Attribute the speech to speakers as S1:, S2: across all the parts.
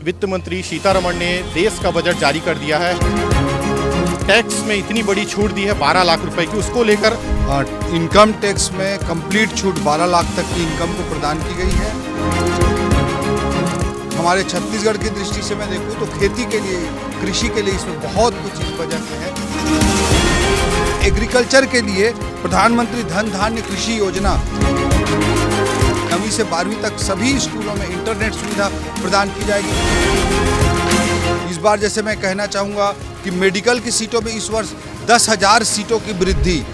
S1: वित्त मंत्री सीतारमण ने देश का बजट जारी कर दिया है। टैक्स में इतनी बड़ी छूट दी है 12 लाख रुपए की, उसको लेकर
S2: इनकम टैक्स में कंप्लीट छूट 12 लाख तक की इनकम को प्रदान की गई है। हमारे छत्तीसगढ़ की दृष्टि से मैं देखूं तो खेती के लिए, कृषि के लिए इसमें बहुत कुछ इस बजट में है। एग्रीकल्चर के लिए प्रधानमंत्री धन धान्य कृषि योजना 9वीं से 12वीं तक सभी स्कूलों में इंटरनेट सुविधा प्रदान की जाएगी। इस बार जैसे मैं कहना चाहूँगा कि मेडिकल की सीटों में इस वर्ष 10,000 सीटों की वृद्धि।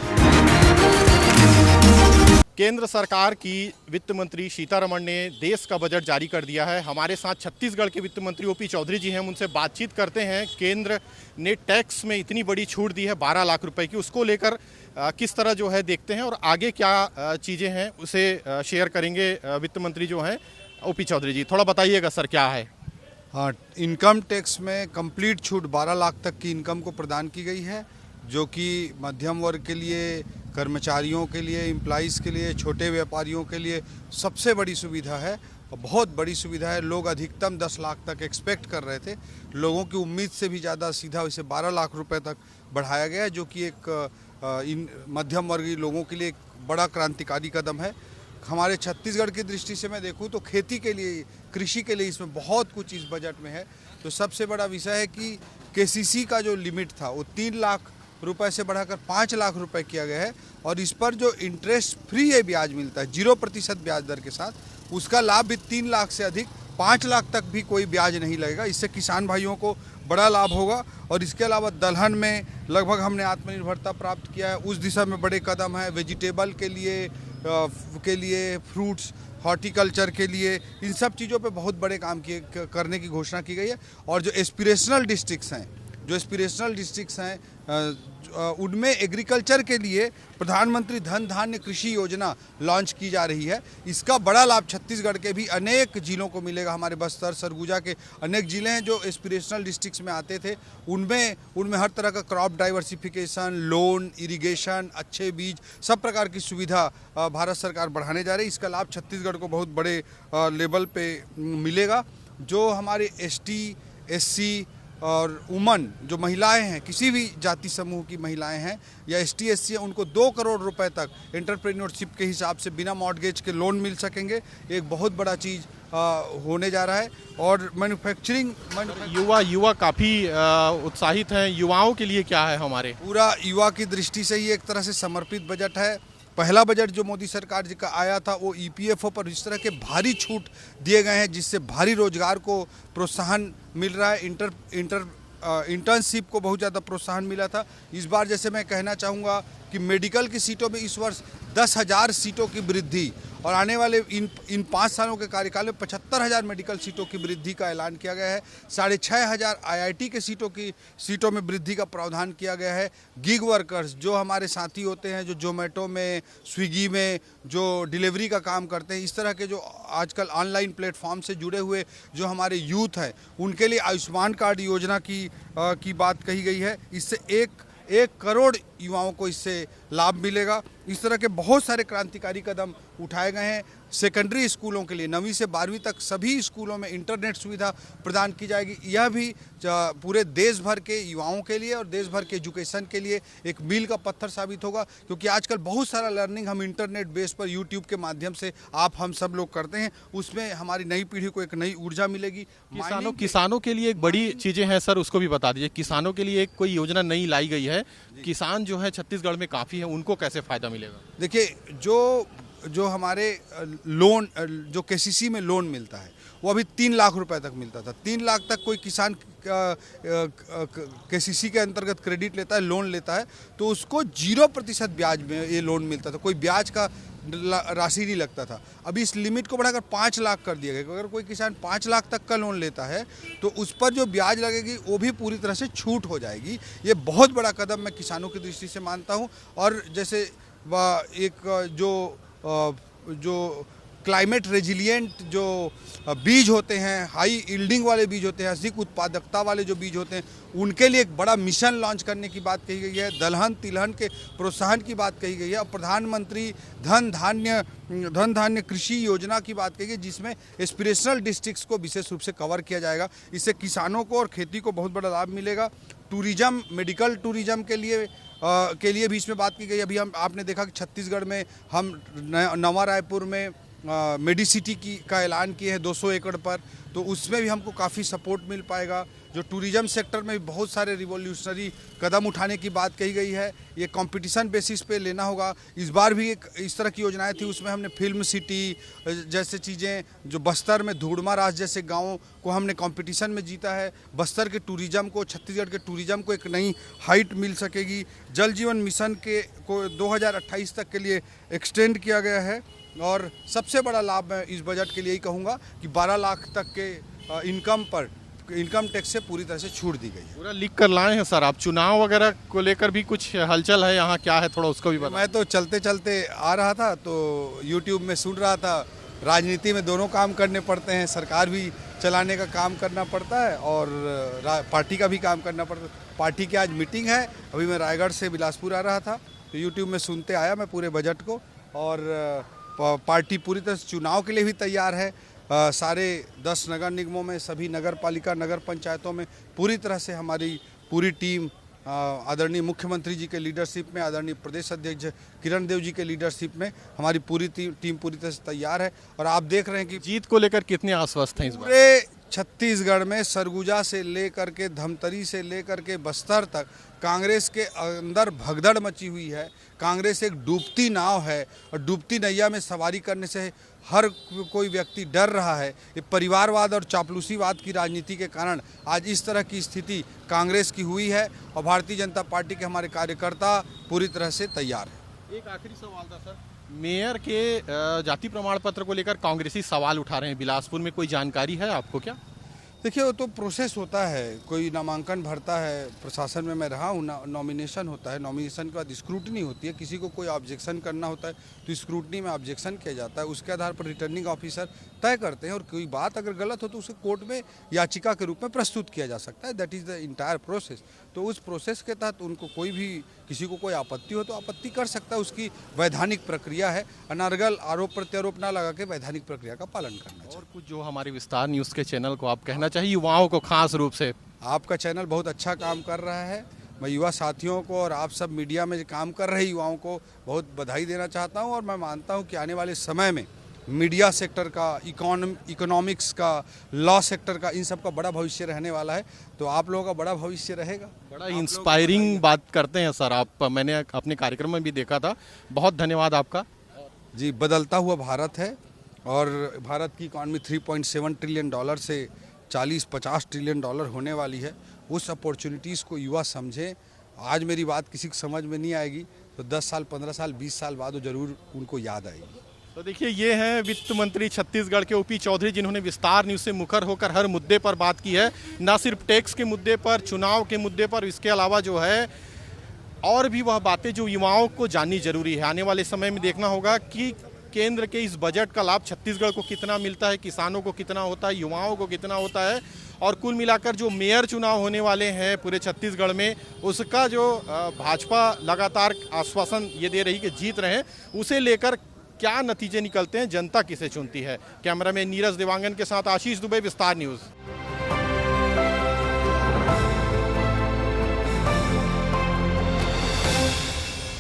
S1: केंद्र सरकार की वित्त मंत्री सीतारमण ने देश का बजट जारी कर दिया है। हमारे साथ छत्तीसगढ़ के वित्त मंत्री ओपी चौधरी जी हैं, हम उनसे बातचीत करते हैं। केंद्र ने टैक्स में इतनी बड़ी छूट दी है 12 लाख रुपए की, उसको लेकर किस तरह जो है देखते हैं और आगे क्या चीज़ें हैं उसे शेयर करेंगे वित्त मंत्री जो हैं ओपी चौधरी जी। थोड़ा बताइएगा सर क्या है।
S2: हाँ, इनकम टैक्स में कंप्लीट छूट 12 लाख तक की इनकम को प्रदान की गई है, जो कि मध्यम वर्ग के लिए, कर्मचारियों के लिए, एम्प्लॉइज़ के लिए, छोटे व्यापारियों के लिए सबसे बड़ी सुविधा है और बहुत बड़ी सुविधा है। लोग अधिकतम 10 लाख तक एक्सपेक्ट कर रहे थे, लोगों की उम्मीद से भी ज़्यादा सीधा इसे 12 लाख रुपए तक बढ़ाया गया है, जो कि एक इन मध्यम वर्गीय लोगों के लिए एक बड़ा क्रांतिकारी कदम है। हमारे छत्तीसगढ़ की दृष्टि से मैं देखूं तो खेती के लिए, कृषि के लिए इसमें बहुत कुछ इस बजट में है। तो सबसे बड़ा विषय है कि केसीसी का जो लिमिट था वो 3 लाख रुपए से बढ़ाकर 5 लाख रुपए किया गया है और इस पर जो इंटरेस्ट फ्री है ब्याज मिलता है 0% ब्याज दर के साथ, उसका लाभ भी 3 लाख से अधिक 5 लाख तक भी कोई ब्याज नहीं लगेगा। इससे किसान भाइयों को बड़ा लाभ होगा। और इसके अलावा दलहन में लगभग हमने आत्मनिर्भरता प्राप्त किया है, उस दिशा में बड़े कदम हैं। वेजिटेबल के लिए फ्रूट्स, हॉर्टिकल्चर के लिए, इन सब चीज़ों पे बहुत बड़े काम करने की घोषणा की गई है। और जो एस्पिरेशनल डिस्ट्रिक्ट्स हैं उनमें एग्रीकल्चर के लिए प्रधानमंत्री धन धान्य कृषि योजना लॉन्च की जा रही है। इसका बड़ा लाभ छत्तीसगढ़ के भी अनेक जिलों को मिलेगा। हमारे बस्तर, सरगुजा के अनेक जिले हैं जो एस्पिरेशनल डिस्ट्रिक्ट्स में आते थे, उनमें हर तरह का क्रॉप डाइवर्सिफिकेशन, लोन, इरिगेशन, अच्छे बीज, सब प्रकार की सुविधा भारत सरकार बढ़ाने जा रही है। इसका लाभ छत्तीसगढ़ को बहुत बड़े लेवल पे मिलेगा। जो हमारे ST, SC और वुमन जो महिलाएं हैं, किसी भी जाति समूह की महिलाएं हैं या ST, SC हैं, उनको 2 करोड़ रुपए तक एंटरप्रेन्योरशिप के हिसाब से बिना मॉर्गेज के लोन मिल सकेंगे। एक बहुत बड़ा चीज़ होने जा रहा है। और मैन्युफैक्चरिंग
S1: युवा काफ़ी उत्साहित हैं। युवाओं के लिए क्या है हमारे?
S2: पूरा युवा की दृष्टि से ही एक तरह से समर्पित बजट है। पहला बजट जो मोदी सरकार जी का आया था वो EPFO पर इस तरह के भारी छूट दिए गए हैं, जिससे भारी रोजगार को प्रोत्साहन मिल रहा है। इंटर्नशिप को बहुत ज़्यादा प्रोत्साहन मिला था। इस बार जैसे मैं कहना चाहूँगा कि मेडिकल की सीटों में इस वर्ष 10,000 सीटों की वृद्धि और आने वाले इन 5 सालों के कार्यकाल में 75,000 मेडिकल सीटों की वृद्धि का ऐलान किया गया है। 6,500 IIT के सीटों में वृद्धि का प्रावधान किया गया है। गिग वर्कर्स जो हमारे साथी होते हैं, जो जोमेटो में, स्विगी में जो डिलीवरी का काम करते हैं, इस तरह के जो आजकल ऑनलाइन प्लेटफॉर्म से जुड़े हुए जो हमारे यूथ हैं, उनके लिए आयुष्मान कार्ड योजना की बात कही गई है। इससे 1 करोड़ युवाओं को इससे लाभ मिलेगा। इस तरह के बहुत सारे क्रांतिकारी कदम उठाए गए हैं। सेकेंडरी स्कूलों के लिए 9वीं से 12वीं तक सभी स्कूलों में इंटरनेट सुविधा प्रदान की जाएगी। यह भी पूरे देश भर के युवाओं के लिए और देश भर के एजुकेशन के लिए एक मील का पत्थर साबित होगा, क्योंकि आजकल बहुत सारा लर्निंग हम इंटरनेट बेस पर यूट्यूब के माध्यम से हम सब लोग करते हैं। उसमें हमारी नई पीढ़ी को एक नई ऊर्जा मिलेगी।
S1: किसानों के लिए एक बड़ी चीज़ें हैं सर, उसको भी बता दीजिए। किसानों के लिए एक कोई योजना नई लाई गई है, किसान जो है छत्तीसगढ़ में काफ़ी है, उनको कैसे फ़ायदा मिलेगा?
S2: देखिए, जो हमारे लोन, जो KCC में लोन मिलता है वो अभी 3 लाख रुपए तक मिलता था। 3 लाख तक कोई किसान KCC के अंतर्गत क्रेडिट लेता है, लोन लेता है, तो उसको 0% ब्याज में ये लोन मिलता था, कोई ब्याज का राशि नहीं लगता था। अभी इस लिमिट को बढ़ाकर 5 लाख कर दिया गया। अगर कोई किसान 5 लाख तक का लोन लेता है तो उस पर जो ब्याज लगेगी वो भी पूरी तरह से छूट हो जाएगी। ये बहुत बड़ा कदम मैं किसानों की दृष्टि से मानता हूँ। और जैसे एक जो क्लाइमेट रेजिलिएंट जो बीज होते हैं, हाई यील्डिंग वाले बीज होते हैं, अधिक उत्पादकता वाले जो बीज होते हैं, उनके लिए एक बड़ा मिशन लॉन्च करने की बात कही गई है। दलहन तिलहन के प्रोत्साहन की बात कही गई है और प्रधानमंत्री धन धान्य कृषि योजना की बात कही गई, जिसमें एस्पिरेशनल डिस्ट्रिक्ट्स को विशेष रूप से कवर किया जाएगा। इससे किसानों को और खेती को बहुत बड़ा लाभ मिलेगा। टूरिज्म, मेडिकल टूरिज्म के लिए भी इसमें बात की गई। अभी आपने देखा कि छत्तीसगढ़ में हम नवा रायपुर में मेडिसिटी का ऐलान किए हैं 200 एकड़ पर, तो उसमें भी हमको काफ़ी सपोर्ट मिल पाएगा। जो टूरिज्म सेक्टर में भी बहुत सारे रिवॉल्यूशनरी कदम उठाने की बात कही गई है। ये कंपटीशन बेसिस पे लेना होगा। इस बार भी एक इस तरह की योजनाएं थी, उसमें हमने फिल्म सिटी जैसे चीज़ें, जो बस्तर में धूड़मा राज जैसे गाँवों को हमने कंपटीशन में जीता है। बस्तर के टूरिज्म को, छत्तीसगढ़ के टूरिज्म को एक नई हाइट मिल सकेगी। जल जीवन मिशन को 2028 तक के लिए एक्सटेंड किया गया है। और सबसे बड़ा लाभ मैं इस बजट के लिए ही कहूँगा कि 12 लाख तक के इनकम टैक्स से पूरी तरह से छूट दी गई है।
S1: पूरा लिख कर लाए हैं सर आप। चुनाव वगैरह को लेकर भी कुछ हलचल है यहाँ, क्या है थोड़ा उसको भी बताएं।
S2: मैं तो चलते चलते आ रहा था तो YouTube में सुन रहा था। राजनीति में दोनों काम करने पड़ते हैं, सरकार भी चलाने का काम करना पड़ता है और पार्टी का भी काम करना पड़ता है। पार्टी की आज मीटिंग है। अभी मैं रायगढ़ से बिलासपुर आ रहा था तो YouTube में सुनते आया मैं पूरे बजट को। और पार्टी पूरी तरह से चुनाव के लिए भी तैयार है। सारे 10 नगर निगमों में, सभी नगर पालिका, नगर पंचायतों में पूरी तरह से हमारी पूरी टीम आदरणीय मुख्यमंत्री जी के लीडरशिप में, आदरणीय प्रदेश अध्यक्ष किरण देव जी के लीडरशिप में हमारी पूरी टीम पूरी तरह से तैयार है। और आप देख रहे हैं कि
S1: जीत को लेकर कितने आश्वस्त हैं इस बार?
S2: पूरे छत्तीसगढ़ में सरगुजा से लेकर के धमतरी से लेकर के बस्तर तक कांग्रेस के अंदर भगदड़ मची हुई है। कांग्रेस एक डूबती नाव है और डूबती नैया में सवारी करने से हर कोई व्यक्ति डर रहा है। ये परिवारवाद और चापलूसीवाद की राजनीति के कारण आज इस तरह की स्थिति कांग्रेस की हुई है और भारतीय जनता पार्टी के हमारे कार्यकर्ता पूरी तरह से तैयार हैं।
S1: एक आखिरी सवाल था सर, मेयर के जाति प्रमाण पत्र को लेकर कांग्रेसी सवाल उठा रहे हैं बिलासपुर में, कोई जानकारी है आपको क्या?
S2: देखिए, वो तो प्रोसेस होता है। कोई नामांकन भरता है, प्रशासन में मैं रहा हूँ, नॉमिनेशन होता है, नॉमिनेशन के बाद स्क्रूटनी होती है। किसी को कोई ऑब्जेक्शन करना होता है तो स्क्रूटनी में ऑब्जेक्शन किया जाता है। उसके आधार पर रिटर्निंग ऑफिसर तय करते हैं और कोई बात अगर गलत हो तो उसे कोर्ट में याचिका के रूप में प्रस्तुत किया जा सकता है। That is the entire process. तो उस प्रोसेस के तहत उनको किसी को कोई आपत्ति हो तो आपत्ति कर सकता है। उसकी वैधानिक प्रक्रिया है। अनर्गल आरोप प्रत्यारोप ना लगा के वैधानिक प्रक्रिया का पालन करना चाहिए।
S1: और कुछ जो हमारे विस्तार न्यूज़ के चैनल को आप कहना चाहिए युवाओं को खास रूप से?
S2: आपका चैनल बहुत अच्छा काम कर रहा है। मैं युवा साथियों को और आप सब मीडिया में काम कर रहे युवाओं को बहुत बधाई देना चाहता हूं और मैं मानता हूं कि आने वाले समय में मीडिया सेक्टर का, इकोनॉमिक्स का, लॉ सेक्टर का, इन सब का बड़ा भविष्य रहने वाला है। तो आप लोगों का बड़ा भविष्य रहेगा।
S1: बड़ा इंस्पायरिंग बात करते हैं सर आप, मैंने अपने कार्यक्रम में भी देखा था। बहुत धन्यवाद आपका
S2: जी। बदलता हुआ भारत है और भारत की इकॉनमी $3.7 ट्रिलियन से 40-50 ट्रिलियन डॉलर होने वाली है। उस अपॉर्चुनिटीज़ को युवा समझें। आज मेरी बात किसी को समझ में नहीं आएगी तो 10 साल, 15 साल, 20 साल बाद वो जरूर उनको याद आएगी।
S1: तो देखिए, ये हैं वित्त मंत्री छत्तीसगढ़ के ओपी चौधरी, जिन्होंने विस्तार न्यूज़ से मुखर होकर हर मुद्दे पर बात की है। ना सिर्फ टैक्स के मुद्दे पर, चुनाव के मुद्दे पर, इसके अलावा जो है और भी वह बातें जो युवाओं को जाननी जरूरी है। आने वाले समय में देखना होगा कि केंद्र के इस बजट का लाभ छत्तीसगढ़ को कितना मिलता है, किसानों को कितना होता है, युवाओं को कितना होता है। और कुल मिलाकर जो मेयर चुनाव होने वाले हैं पूरे छत्तीसगढ़ में, उसका जो भाजपा लगातार आश्वासन ये दे रही कि जीत रहे हैं, उसे लेकर क्या नतीजे निकलते हैं, जनता किसे चुनती है। कैमरामैन नीरज देवांगन के साथ आशीष दुबे, विस्तार न्यूज़।